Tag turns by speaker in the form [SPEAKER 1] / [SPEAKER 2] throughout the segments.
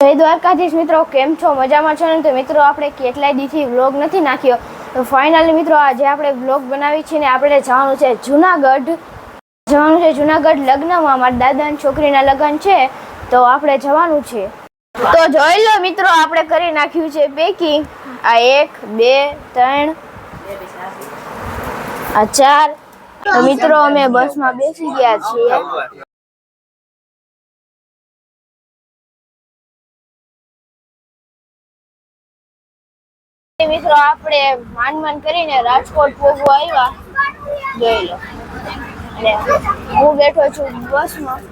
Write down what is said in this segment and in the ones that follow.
[SPEAKER 1] જય દ્વારકાધીશ મિત્રો, કેમ છો? મજામાં છો ને? તો મિત્રો આપણે કેટલાય દીથી વ્લોગ નથી નાખ્યો, તો ફાઇનલી મિત્રો આજે આપણે વ્લોગ બનાવી છે ને આપણે જવાનું છે જુનાગઢ. લગ્નમાં મારા દાદાની છોકરીના લગ્ન છે, તો આપણે જવાનું છે. તો જોઈ લો મિત્રો, આપણે કરી નાખ્યું છે પેકિંગ. આ 1 2 3 આ 4. તો મિત્રો અમે બસમાં બેસી ગયા છીએ. મિત્રો આપણે માન કરીને રાજકોટ પહોંચવા આવ્યા. જોઈ લો, અને હું બેઠો છું બસમાં.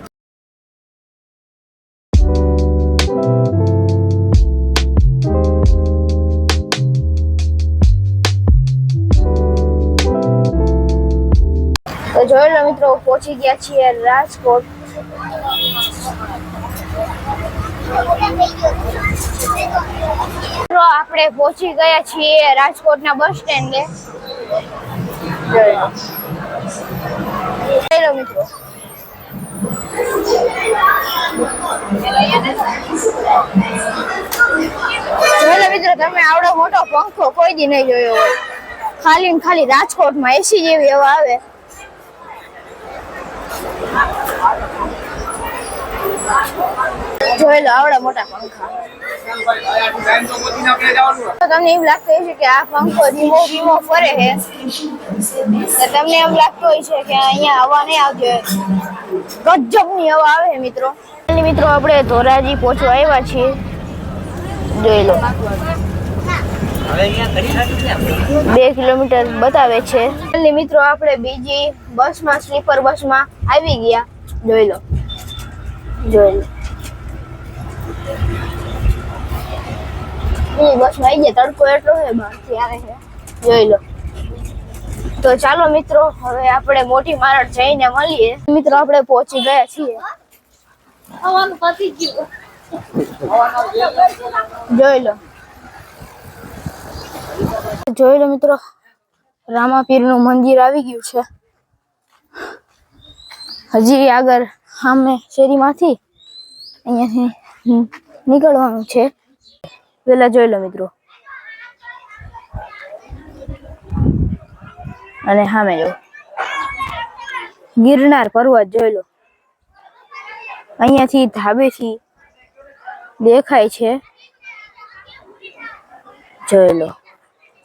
[SPEAKER 1] તો જોઈ લો મિત્રો, પહોંચી ગયા છીએ રાજકોટ. આપણે પહોંચી ગયા છીએ રાજકોટના બસ સ્ટેન્ડે. મિત્રો મિત્રો તમે આવડો મોટો પંખો કોઈ દી નહીં જોયો હોય. ખાલી રાજકોટમાં એસી જેવી હવા આવે. જોઈ લો આવડા મોટા પંખા. તમને એમ લાગતું હશે કે આ પંખો ધીમો ફરે છે, તમને એમ લાગતું હોય છે કે અહીંયા હવા નહીં આવતી હોય. ગજબની હવા આવે છે મિત્રો. આપણે ધોરાજી પહોંચવા આવ્યા છીએ. જોઈ લો 2 કિલોમીટર બતાવે છે. મિત્રો આપણે બીજી બસમાં, સ્લીપર બસમાં આવી ગયા. જોઈ લો બસ માં આવી ગયા. તડકો એટલો છે બહારથી આવે છે. જોઈ લો. તો ચાલો મિત્રો, હવે આપણે મોટી મારડ જઈને મળીએ. મિત્રો આપણે પહોંચી ગયા છીએ. જોઈ લો મિત્રો, રામાપીરનું મંદિર આવી ગયું છે. હજી આગળ સામે શેરીમાંથી અહીંયાથી નીકળવાનું છે. પેલા જોઈ લો મિત્રો, અને સામે જો ગિરનાર પર્વત જોઈ લો. અહીંયાથી ધાબેથી દેખાય છે. જોઈ લો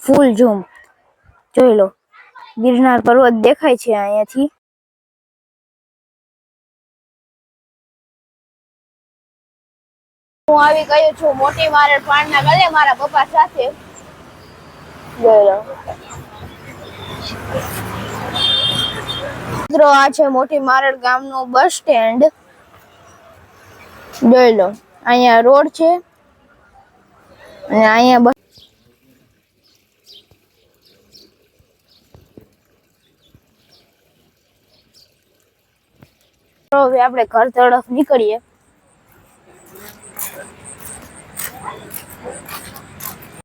[SPEAKER 1] ફૂલ ઝૂમ. જોઈ લો ગિરનાર પર્વત દેખાય છે અહીંયાથી. હું આવી ગયો છું મોટી મારડ પાણના ગળે મારા પપ્પા સાથે. જોઈ લો મિત્રો, આ છે મોટી મારડ ગામનું બસ સ્ટેન્ડ. જોઈ લો અહીંયા રોડ છે, અને અહીંયા બસ. હવે આપણે ઘર તરફ નીકળીએ.